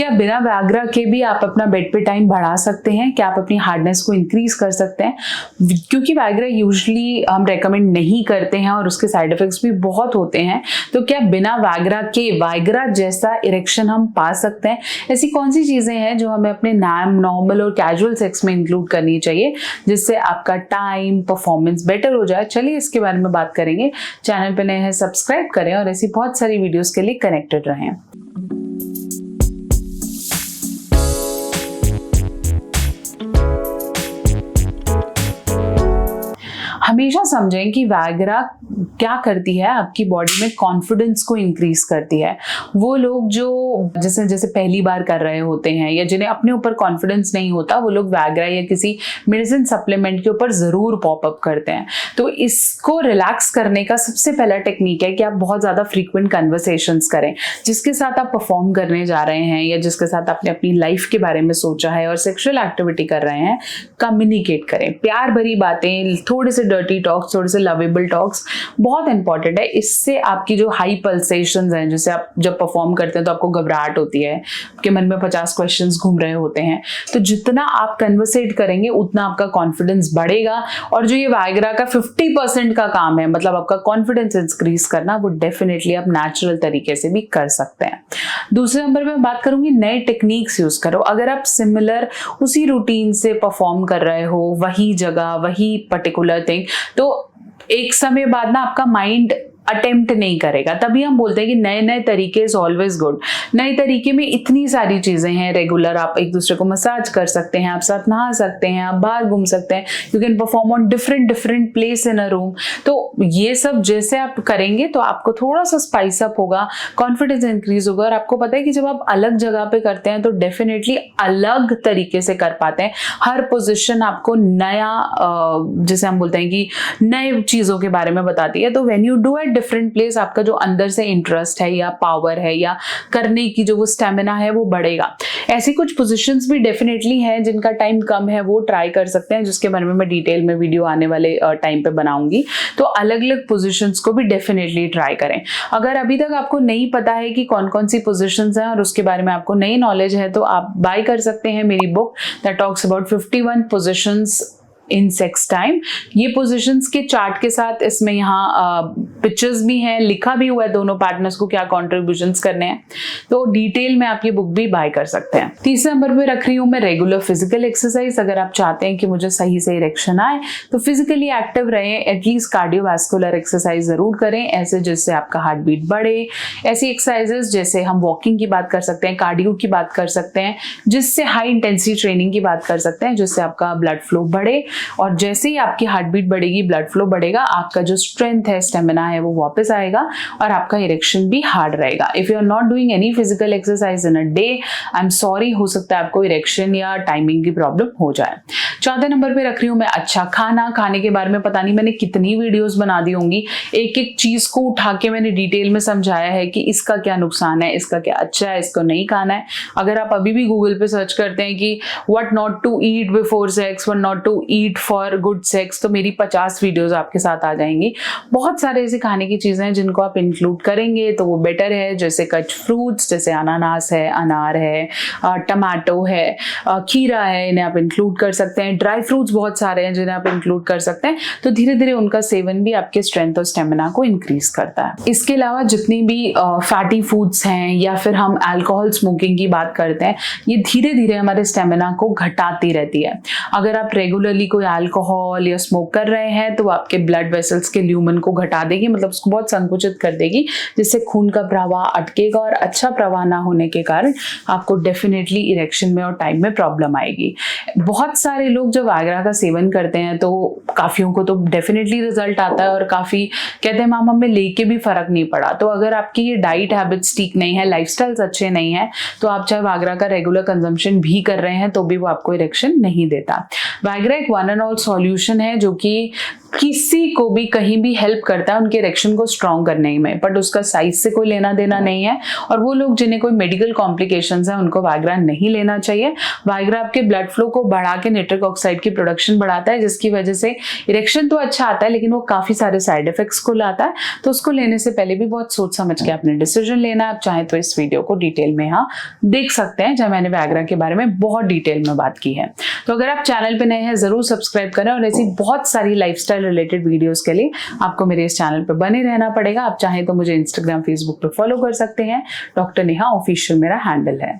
क्या बिना वैग्रा के भी आप अपना बेड पे टाइम बढ़ा सकते हैं? क्या आप अपनी हार्डनेस को इंक्रीज कर सकते हैं? क्योंकि वैग्रा यूजुअली हम रेकमेंड नहीं करते हैं और उसके साइड इफेक्ट्स भी बहुत होते हैं, तो क्या बिना वैग्रा के वैग्रा जैसा इरेक्शन हम पा सकते हैं? ऐसी कौन सी चीजें हैं जो हमें अपने नॉर्मल और कैजुअल सेक्स में इंक्लूड करनी चाहिए जिससे आपका टाइम परफॉर्मेंस बेटर हो जाए? चलिए इसके बारे में बात करेंगे। चैनल पे नए हैं सब्सक्राइब करें और ऐसी बहुत सारी वीडियोस के लिए कनेक्टेड रहें। हमेशा समझें कि वैग्रा क्या करती है, आपकी बॉडी में कॉन्फिडेंस को इंक्रीज करती है। वो लोग जो जैसे पहली बार कर रहे होते हैं या जिन्हें अपने ऊपर कॉन्फिडेंस नहीं होता, वो लोग वैग्रा या किसी मेडिसिन सप्लीमेंट के ऊपर जरूर पॉपअप करते हैं। तो इसको रिलैक्स करने का सबसे पहला टेक्निक है कि आप बहुत ज्यादा फ्रीक्वेंट कन्वर्सेशंस करें। जिसके साथ आप परफॉर्म करने जा रहे हैं या जिसके साथ आपने अपनी लाइफ के बारे में सोचा है और सेक्सुअल एक्टिविटी कर रहे हैं, कम्युनिकेट करें। प्यार भरी बातें, थोड़े से डर्टी टॉक्स, थोड़े से लवेबल टॉक्स बहुत इंपॉर्टेंट है। इससे आपकी जो हाई पल्सेशंस हैं, जैसे आप जब परफॉर्म करते हैं तो आपको घबराहट होती है, आपके मन में 50 क्वेश्चंस घूम रहे होते हैं, तो जितना आप कन्वर्सेट करेंगे उतना आपका कॉन्फिडेंस बढ़ेगा। और जो ये वैग्रा का 50% का काम है, मतलब आपका कॉन्फिडेंस इंक्रीज करना, वो डेफिनेटली आप नेचुरल तरीके से भी कर सकते हैं। दूसरे नंबर पे बात करूंगी, नए टेक्निक्स यूज करो। अगर आप सिमिलर उसी रूटीन से परफॉर्म कर रहे हो, वही जगह, वही पर्टिकुलर थिंग, तो एक समय बाद ना आपका माइंड अटेम्प्ट नहीं करेगा। तभी हम बोलते हैं कि नए नए तरीके इज ऑलवेज गुड। नए तरीके में इतनी सारी चीजें हैं। रेगुलर आप एक दूसरे को मसाज कर सकते हैं, आप साथ नहा सकते हैं, आप बाहर घूम सकते हैं, you can perform on different place in a room. तो ये सब जैसे आप करेंगे तो आपको थोड़ा सा स्पाइस अप होगा, कॉन्फिडेंस इंक्रीज होगा। और आपको पता है कि जब आप अलग जगह पे करते हैं तो डेफिनेटली अलग तरीके से कर पाते हैं। हर पोजिशन आपको नया, जैसे हम बोलते हैं कि नए चीजों के बारे में बताती है। तो when you do at different place, आपका जो अंदर से इंटरेस्ट है या पावर है या करने की जो वो स्टेमिना है वो बढ़ेगा। ऐसी कुछ पोजीशंस भी डेफिनेटली हैं जिनका टाइम कम है, वो ट्राई कर सकते हैं, जिसके बारे में मैं डिटेल में वीडियो आने वाले टाइम पे बनाऊंगी। तो अलग अलग पोजीशंस को भी डेफिनेटली ट्राई करें। अगर अभी तक आपको नहीं पता है कि कौन कौन सी पोजीशंस हैं और उसके बारे में आपको नई नॉलेज है, तो आप बाय कर सकते हैं मेरी book that talks about 51 positions in sex time. ये पोजीशंस के चार्ट के साथ इसमें यहाँ पिक्चर्स भी हैं, लिखा भी हुआ है दोनों पार्टनर्स को क्या कॉन्ट्रीब्यूशंस करने हैं। तो डिटेल में आप ये बुक भी बाय कर सकते हैं। तीसरे नंबर पे रख रही हूँ मैं रेगुलर फिजिकल एक्सरसाइज। अगर आप चाहते हैं कि मुझे सही से इरेक्शन आए तो फिजिकली एक्टिव रहें, एटलीस्ट कार्डियोवैस्कुलर एक्सरसाइज जरूर करें, ऐसे जिससे आपका हार्ट बीट बढ़े। ऐसी एक्सरसाइजेस जैसे हम वॉकिंग की बात कर सकते हैं, कार्डियो की बात कर सकते हैं, जिससे हाई इंटेंसिटी ट्रेनिंग की बात कर सकते हैं, जिससे आपका ब्लड फ्लो बढ़े। और जैसे ही आपकी हार्ट बीट बढ़ेगी, ब्लड फ्लो बढ़ेगा, आपका जो स्ट्रेंथ है, स्टेमिना है, वो वापस आएगा और आपका इरेक्शन भी हार्ड रहेगा। If you are not doing any physical exercise in a day, I am sorry, हो सकता है आपको इरेक्शन या टाइमिंग की प्रॉब्लम हो जाए। चौथे नंबर पे रख रही हूँ मैं अच्छा खाना। खाने के बारे में पता नहीं मैंने कितनी वीडियोस बना दी होंगी, एक एक चीज को उठा के मैंने डिटेल में समझाया है कि इसका क्या नुकसान है, इसका क्या अच्छा है, इसको नहीं खाना है। अगर आप अभी भी गूगल पे सर्च करते हैं कि what not to eat before sex, what not to eat for good sex, तो मेरी 50 वीडियोस आपके साथ आ जाएंगी। बहुत सारे ऐसे खाने की चीजें हैं जिनको आप इंक्लूड करेंगे तो वो बेटर है, जैसे कच फ्रूट्स, जैसे अनानास है, अनार है, टमाटो है, खीरा है, इन्हें आप इंक्लूड कर सकते हैं। ड्राई फ्रूट्स बहुत सारे हैं जिन्हें आप इंक्लूड कर सकते हैं। तो धीरे धीरे उनका सेवन भी आपके स्ट्रेंथ और स्टेमिना को इंक्रीज करता है। इसके अलावा जितनी भी फैटी फूड्स हैं या फिर हम अल्कोहल स्मोकिंग की बात करते हैं, ये धीरे धीरे हमारे स्टेमिना को घटाती रहती है। अगर आप रेगुलरली कोई अल्कोहल या स्मोक कर रहे हैं तो आपके ब्लड वेसल्स के ल्यूमन को घटा देगी, मतलब उसको बहुत संकुचित कर देगी, जिससे खून का प्रवाह अटकेगा और अच्छा प्रवाह ना होने के कारण आपको डेफिनेटली इरेक्शन में और टाइम में प्रॉब्लम आएगी। बहुत सारे लोग जब वैग्रा का सेवन करते हैं तो काफियों को तो डेफिनेटली रिजल्ट आता है और काफी कहते हैं मैम हमें लेके भी फर्क नहीं पड़ा। तो अगर आपकी ये डाइट हैबिट्स ठीक नहीं है, लाइफस्टाइल्स अच्छे नहीं है, तो आप चाहे वैग्रा का रेगुलर कंजम्पशन भी कर रहे हैं तो भी वो आपको इरेक्शन नहीं देता। वैग्रा एक वन एंड ऑल सॉल्यूशन है जो कि किसी को भी कहीं भी हेल्प करता है उनके इरेक्शन को स्ट्रॉन्ग करने में, बट उसका साइज से कोई लेना देना नहीं है। और वो लोग जिन्हें कोई मेडिकल कॉम्प्लिकेशंस है उनको वाइग्रा नहीं लेना चाहिए। वाइग्रा आपके ब्लड फ्लो को बढ़ा के नाइट्रिक ऑक्साइड की प्रोडक्शन बढ़ाता है, जिसकी वजह से इरेक्शन तो अच्छा आता है लेकिन वो काफी सारे साइड इफेक्ट्स को लाता है। तो उसको लेने से पहले भी बहुत सोच समझ के आपने डिसीजन लेना है। आप चाहे तो इस वीडियो को डिटेल में यहाँ देख सकते हैं, जहाँ मैंने वाइग्रा के बारे में बहुत डिटेल में बात की है। तो अगर आप चैनल पे नए हैं जरूर सब्सक्राइब करें, और ऐसी बहुत सारी लाइफस्टाइल रिलेटेड वीडियोस के लिए आपको मेरे इस चैनल पे बने रहना पड़ेगा। आप चाहें तो मुझे इंस्टाग्राम फेसबुक पे फॉलो कर सकते हैं, डॉक्टर नेहा ऑफिशियल मेरा हैंडल है।